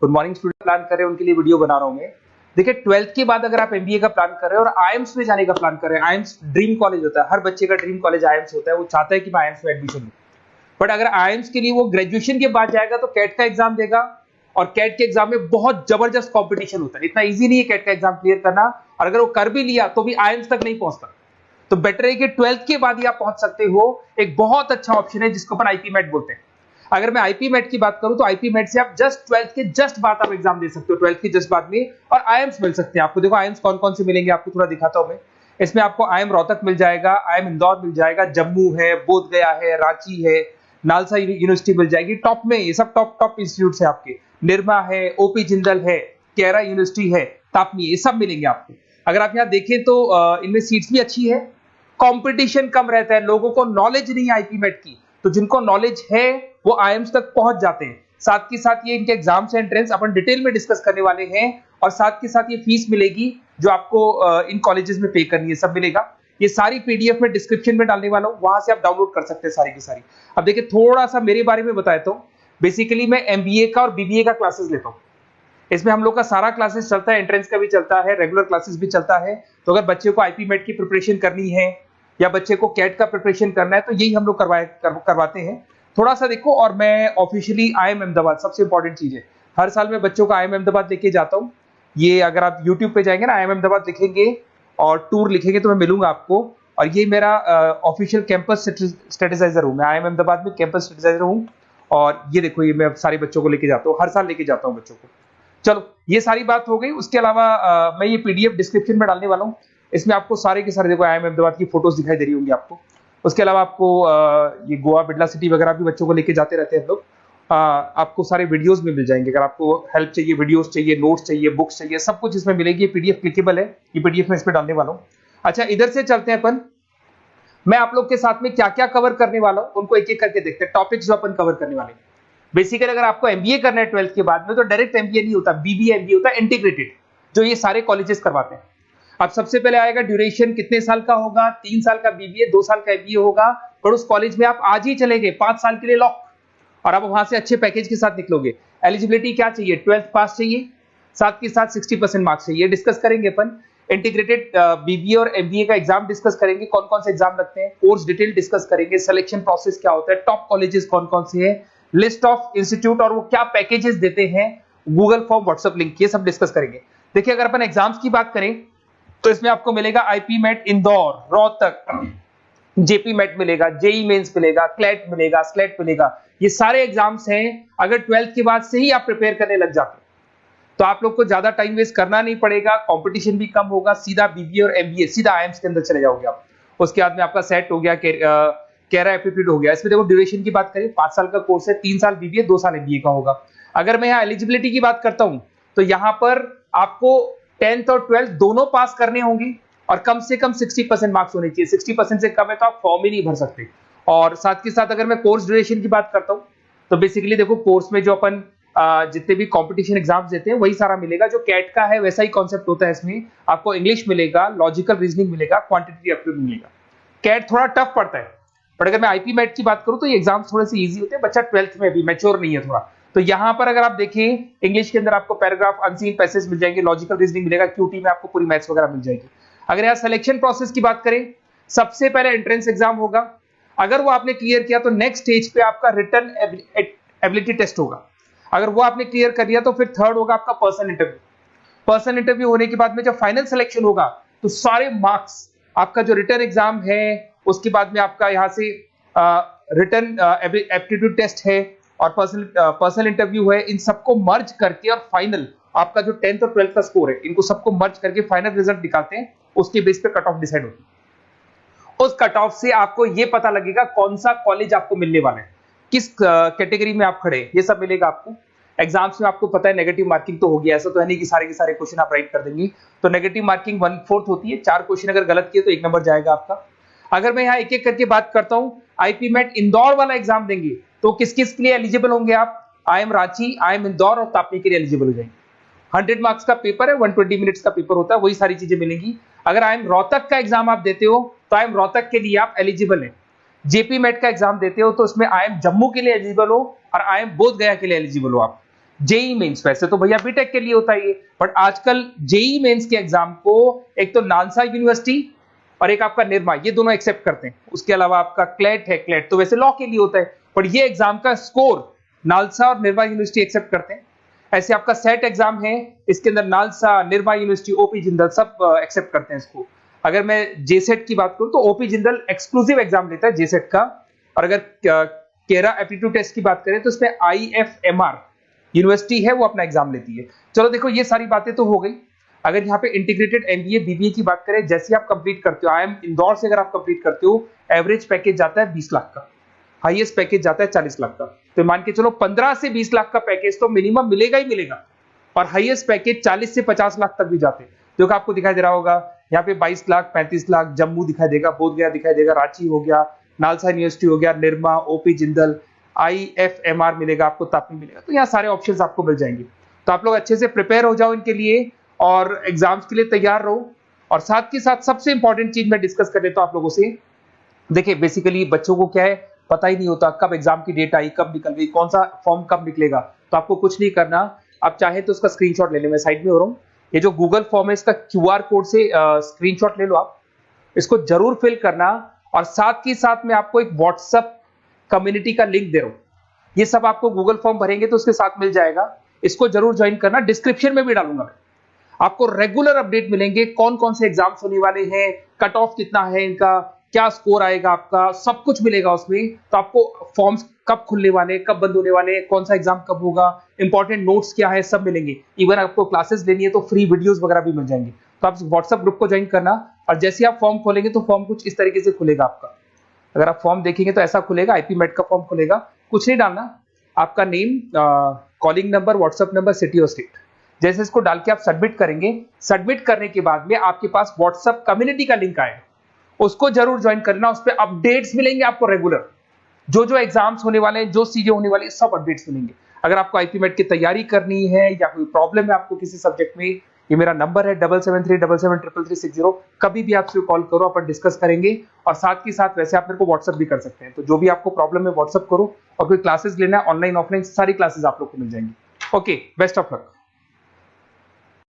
Good morning student plan कर रहे हैं उनके लिए वीडियो बना रहा हूं मैं। देखिए 12th के बाद अगर आप एमबीए का प्लान कर रहे हैं और आईएम्स में जाने का प्लान कर रहे हैं, आईएम्स ड्रीम कॉलेज होता है, हर बच्चे का ड्रीम कॉलेज आईएम्स होता है, वो चाहता है कि मैं आईएम्स में एडमिशन लूं। बट अगर आईएम्स के लिए वो ग्रेजुएशन के बाद जाएगा तो कैट का एग्जाम देगा और कैट के एग्जाम में बहुत जबरदस्त कंपटीशन होता है, इतना इजी नहीं है कैट का एग्जाम क्लियर करना, और अगर वो कर भी लिया तो भी आईएम्स तक नहीं पहुंचता। तो बेटर है कि 12th के बाद ही आप पहुंच सकते हो। एक बहुत अच्छा ऑप्शन है जिसको अपन आईपी मेट बोलते हैं। अगर मैं आईपी मेट की बात करूं तो आईपी मेट से आप जस्ट 12th के जस्ट बाद आप एग्जाम दे सकते हो, 12th के जस्ट बाद में, और आईएम्स मिल सकते हैं आपको। देखो आईएम्स कौन कौन से मिलेंगे आपको थोड़ा दिखाता हूं मैं। इसमें आपको आईएम रोहतक मिल जाएगा, आईएम इंदौर मिल जाएगा, जम्मू है, बोधगया है, रांची है, नालसा यूनिवर्सिटी मिल जाएगी। टॉप में ये सब टॉप इंस्टीट्यूट है आपके, निर्मा है, ओपी जिंदल है, केरा यूनिवर्सिटी है, तापनी, ये सब मिलेंगे आपको। अगर आप यहाँ देखें तो इनमें सीट्स भी अच्छी है, कंपटीशन कम रहता है, लोगों को नॉलेज नहीं है आईपी मेट की, तो जिनको नॉलेज है वो आईएम्स तक पहुंच जाते हैं। साथ के साथ ये इनके एग्जाम से एंट्रेंस अपन डिटेल में डिस्कस करने वाले हैं, और साथ के साथ ये फीस मिलेगी जो आपको इन कॉलेजेस में पे करनी है, सब मिलेगा। ये सारी पीडीएफ में डिस्क्रिप्शन में डालने वाला हूं, वहां से आप डाउनलोड कर सकते हैं सारी की सारी। अब देखिए थोड़ा सा मेरे बारे में बताता हूं। बेसिकली मैं एमबीए का और बीबीए का क्लासेस लेता हूं। इसमें हम लोग का सारा क्लासेस चलता है, एंट्रेंस का भी चलता है, रेगुलर क्लासेस भी चलता है। तो अगर बच्चे को आईपी मेट की प्रिपरेशन करनी है या बच्चे को कैट का प्रिपरेशन करना है तो यही हम लोग करवाते हैं। थोड़ा सा देखो, और मैं ऑफिशियली आईएम अहमदाबाद, सबसे इंपॉर्टेंट चीज है, हर साल मैं बच्चों को आईएम अहमदाबाद लेके जाता हूँ। ये अगर आप यूट्यूब पे जाएंगे ना, आईएम अहमदाबाद लिखेंगे और टूर लिखेंगे तो मैं मिलूंगा आपको। और ये मेरा ऑफिशियल कैंपस स्ट्रेटेजाइजर हूँ, मैं आईएम अहमदाबाद में कैंपस स्ट्रेटेजाइजर हूँ। और ये देखो, ये मैं सारे बच्चों को लेके जाता हूँ, हर साल लेके जाता हूँ बच्चों को। चलो ये सारी बात हो गई। उसके अलावा मैं ये पीडीएफ डिस्क्रिप्शन में डालने वाला हूँ। इसमें आपको सारे के सारे, देखो आईएम अहमदाबाद की फोटोज दिखाई दे रही होंगी आपको। उसके अलावा आपको ये गोवा, बिरला सिटी वगैरह भी बच्चों को लेके जाते रहते हैं हम लोग। आपको सारे वीडियोस में मिल जाएंगे। अगर आपको हेल्प चाहिए, वीडियोस चाहिए, नोट्स चाहिए, बुक्स चाहिए, सब कुछ इसमें मिलेगी। ये पीडीएफ क्लिकेबल है, ये पीडीएफ में इसमें डालने वाला हूँ। अच्छा इधर से चलते हैं अपन, मैं आप लोग के साथ में क्या क्या कवर करने वाला हूँ उनको एक एक करके देखते हैं, टॉपिक्स जो अपन कवर करने वाले हैं। बेसिकली अगर आपको एमबीए करना है 12th के बाद में तो डायरेक्ट एमबीए नहीं होता, बीबीए एमबीए होता है, इंटीग्रेटेड, जो ये सारे कॉलेजेस करवाते हैं। अब सबसे पहले आएगा ड्यूरेशन, कितने साल का होगा, 3 साल का बीबीए, 2 साल का एमबीए होगा। पर उस कॉलेज में आप आज ही चले गए 5 साल के लिए लॉक, और आप वहां से अच्छे पैकेज के साथ निकलोगे। एलिजिबिलिटी क्या चाहिए, 12th पास चाहिए, साथ के साथ 60% मार्क्स चाहिए। डिस्कस करेंगे अपन इंटीग्रेटेड बीबीए और एमबीए का एग्जाम डिस्कस करेंगे, कौन कौन से एग्जाम लगते हैं, कोर्स डिटेल डिस्कस करेंगे, सिलेक्शन प्रोसेस क्या होता है, टॉप कॉलेजेस कौन कौन से हैं, लिस्ट ऑफ इंस्टीट्यूट और वो क्या पैकेजेस देते हैं, गूगल फॉर्म, व्हाट्सएप लिंक, ये सब डिस्कस करेंगे। देखिए अगर अपन एग्जाम्स की बात करें तो इसमें आपको मिलेगा IPMAT Indore, Rohtak, JIPMAT मिलेगा, जेई मेंस मिलेगा, क्लेट मिलेगा, स्लेट मिलेगा। ये सारे एग्जाम्स हैं। अगर 12th के बाद से ही आप प्रिपेयर करने लग जाते तो आप लोग को ज्यादा टाइम वेस्ट करना नहीं पड़ेगा, कंपटीशन भी कम होगा, सीधा बीबीए और एमबीए सीधा आईएम्स के अंदर चले जाओगे आप। उसके बाद में आपका सेट हो गया, कैरा एप्टीट्यूड हो गया। इसमें देखो ड्यूरेशन की बात करें, 5 साल का कोर्स है, 3 साल बीबीए, 2 साल एमबीए का होगा। अगर मैं यहाँ एलिजिबिलिटी की बात करता हूं तो यहाँ पर आपको 10th और 12th दोनों पास करने होंगे और कम से कम 60% मार्क्स होने चाहिए। 60% से कम है तो आप फॉर्म ही नहीं भर सकते। और साथ के साथ अगर मैं कोर्स ड्यूरेशन की बात करता हूं तो बेसिकली देखो कोर्स में जो अपन जितने भी कंपटीशन एग्जाम्स देते हैं वही सारा मिलेगा। जो कैट का है वैसा ही कॉन्सेप्ट होता है। इसमें आपको इंग्लिश मिलेगा, लॉजिकल रीजनिंग मिलेगा, क्वांटिटेटिव एप्टीट्यूड मिलेगा। कैट थोड़ा टफ पड़ता है, बट अगर मैं आईपी मेट की बात करूं तो ये एग्जाम्स थोड़े से इजी होते हैं। बच्चा 12th में भी मैच्योर नहीं है थोड़ा, तो यहां पर अगर आप देखें इंग्लिश के अंदर आपको पैराग्राफ, अनसीन पैसेज मिल जाएंगे, लॉजिकल रीजनिंग मिलेगा, क्यूटी में आपको पूरी मैथ्स वगैरह मिल जाएगी। अगर यहाँ सिलेक्शन प्रोसेस की बात करें, सबसे पहले एंट्रेंस एग्जाम होगा। अगर वो आपने क्लियर किया तो नेक्स्ट स्टेज पे आपका रिटन एबिलिटी टेस्ट होगा। अगर वो आपने क्लियर कर लिया तो फिर थर्ड होगा आपका पर्सनल इंटरव्यू। पर्सनल इंटरव्यू होने के बाद में जब फाइनल सिलेक्शन होगा तो सारे मार्क्स, आपका जो रिटन एग्जाम है, उसके बाद में आपका यहाँ से रिटन एप्टीट्यूड टेस्ट है और पर्सनल इंटरव्यू है, इन सबको मर्ज करके और फाइनल आपका जो 10th और 12th का स्कोर है, इनको सबको मर्ज करके फाइनल रिजल्ट निकालते हैं। उसके बेस पे कट ऑफ डिसाइड होती है। उस कट ऑफ से आपको ये पता लगेगा कौन सा कॉलेज आपको मिलने वाला है, किस कैटेगरी में आप खड़े, ये सब मिलेगा आपको। एग्जाम्स में आपको पता है नेगेटिव मार्किंग तो होगी, ऐसा तो है नहीं कि सारे के सारे क्वेश्चन आप राइट कर देंगे। तो नेगेटिव मार्किंग 1/4 होती है, 4 क्वेश्चन अगर गलत किए तो 1 नंबर जाएगा आपका। अगर मैं यहाँ एक एक करके बात करता हूँ, आईपी मेट इंदौर वाला एग्जाम देंगे तो किस किस के लिए एलिजिबल होंगे आप, आईएम रांची, आईएम इंदौर और तापी के लिए एलिजिबल हो जाएंगे। 100 मार्क्स का पेपर है, 120 मिनट्स का पेपर होता है, वही सारी चीजें मिलेंगी। अगर आईएम रोहतक का एग्जाम आप देते हो तो आईएम रोहतक के लिए आप एलिजिबल है। जेपी मेट का एग्जाम देते हो तो उसमें आईएम जम्मू के लिए एलिजिबल हो और आईएम बोधगया के लिए एलिजिबल हो आप। जेई मेंस वैसे तो भैया बीटेक के लिए होता है ये, बट आजकल जेई मेंस के एग्जाम को एक तो नालसा यूनिवर्सिटी और एक आपका निर्मा, ये दोनों एक्सेप्ट करते हैं। उसके अलावा आपका क्लेट है, क्लेट तो वैसे लॉ के लिए होता है, बट ये एग्जाम का स्कोर नालसा और निर्मा यूनिवर्सिटी एक्सेप्ट करते हैं। ऐसे आपका सेट एग्जाम है, इसके अंदर NALSA, Nirma university, OP Jindal सब एक्सेप्ट करते हैं इसको। अगर मैं जेसेट की बात करूं तो ओपी जिंदल एक्सक्लूसिव एग्जाम लेता है जेसेट का, और अगर केरा एप्टीट्यूड टेस्ट की बात करें तो इसमें आईएफएमआर यूनिवर्सिटी है वो अपना एग्जाम लेती है। चलो देखो ये सारी बातें तो हो गई। अगर यहाँ पे इंटीग्रेटेड एमबीए बीबीए की बात करें, जैसे आप कंप्लीट करते हो, आईएम इंदौर से अगर आप कंप्लीट करते हो, एवरेज पैकेज जाता है 20 लाख का, हाईएस्ट पैकेज जाता है 40 लाख का। तो मान के चलो 15 से 20 लाख का पैकेज तो मिनिमम मिलेगा ही मिलेगा, और हाईएस्ट पैकेज 40 से 50 लाख तक भी जाते हैं, जो कि आपको दिखाई दे रहा होगा यहाँ पे 22 लाख, 35 लाख, जम्मू दिखाई देगा, बोधगया दिखाई देगा, रांची हो गया, नालसा यूनिवर्सिटी हो गया, निर्मा, ओपी जिंदल, आईएफएमआर मिलेगा आपको, तापी मिलेगा। तो यहाँ सारे ऑप्शंस आपको मिल जाएंगे। तो आप लोग अच्छे से प्रिपेयर हो जाओ इनके लिए और एग्जाम्स के लिए तैयार रहो। और साथ के साथ सबसे इंपॉर्टेंट चीज मैं डिस्कस कर लेता हूं आप लोगों से। देखिए बेसिकली बच्चों को क्या है, पता ही नहीं होता कब एग्जाम की डेट आई, कब निकल गई, कौन सा फॉर्म कब निकलेगा। तो आपको कुछ नहीं करना, आप चाहे तो उसका स्क्रीनशॉट ले लें, मैं साइड में हो रहा हूँ। ये जो गूगल फॉर्म है इसका क्यूआर कोड से स्क्रीनशॉट ले लो, आप इसको जरूर फिल करना। और साथ ही साथ मैं आपको एक व्हाट्सएप कम्युनिटी का लिंक दे रहा हूं, ये सब आपको गूगल फॉर्म भरेंगे तो उसके साथ मिल जाएगा, इसको जरूर ज्वाइन करना। डिस्क्रिप्शन में भी डालूंगा मैं, आपको रेगुलर अपडेट मिलेंगे, कौन कौन से एग्जाम्स होने वाले हैं, कट ऑफ कितना है इनका, क्या स्कोर आएगा आपका, सब कुछ मिलेगा उसमें। तो आपको फॉर्म्स कब खुलने वाले, कब बंद होने वाले, कौन सा एग्जाम कब होगा, इंपॉर्टेंट नोट्स क्या है, सब मिलेंगे। इवन आपको क्लासेस लेनी है तो फ्री वीडियोस वगैरह भी मिल जाएंगे। तो आप व्हाट्सएप ग्रुप को ज्वाइन करना, और जैसे आप फॉर्म खोलेंगे तो फॉर्म कुछ इस तरीके से खुलेगा आपका। अगर आप फॉर्म देखेंगे तो ऐसा खुलेगा, आईपी मेट का फॉर्म खुलेगा, कुछ नहीं डालना, आपका name, calling number, WhatsApp number, city और स्टेट, जैसे इसको डाल के आप सबमिट करेंगे। सबमिट करने के बाद में आपके पास व्हाट्सएप कम्युनिटी का लिंक आएगा, उसको जरूर ज्वाइन करना। उस पर अपडेट्स मिलेंगे आपको रेगुलर, जो जो एग्जाम्स होने वाले हैं, जो चीजें होने वाली है, सब अपडेट्स मिलेंगे। अगर आपको आईपी मेट की तैयारी करनी है या कोई प्रॉब्लम है आपको किसी सब्जेक्ट में, ये मेरा नंबर है 7737733360, कभी भी आपसे कॉल करो, अपन डिस्कस करेंगे। और साथ ही साथ वैसे आप मेरे को व्हाट्सएप भी कर सकते हैं, तो जो भी आपको प्रॉब्लम है व्हाट्सएप करो। और कोई क्लासेस लेना है ऑनलाइन ऑफलाइन, सारी क्लासेस आप लोग को मिल जाएंगी। Okay, best of luck.